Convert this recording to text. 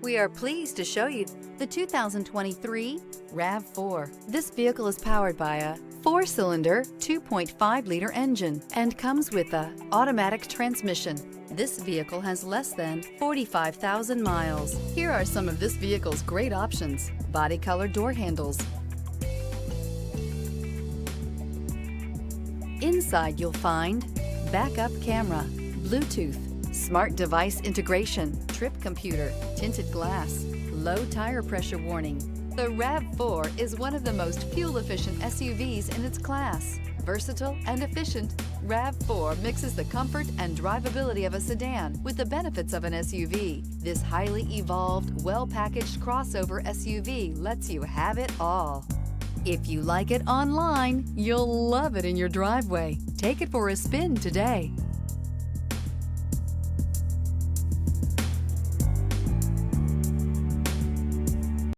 We are pleased to show you the 2023 RAV4. This vehicle is powered by a 4-cylinder, 2.5-liter engine and comes with a automatic transmission. This vehicle has less than 45,000 miles. Here are some of this vehicle's great options: body color door handles. Inside you'll find backup camera, Bluetooth, smart device integration, trip computer, tinted glass, low tire pressure warning. The RAV4 is one of the most fuel-efficient SUVs in its class. Versatile and efficient, RAV4 mixes the comfort and drivability of a sedan with the benefits of an SUV. This highly evolved, well-packaged crossover SUV lets you have it all. If you like it online, you'll love it in your driveway. Take it for a spin today.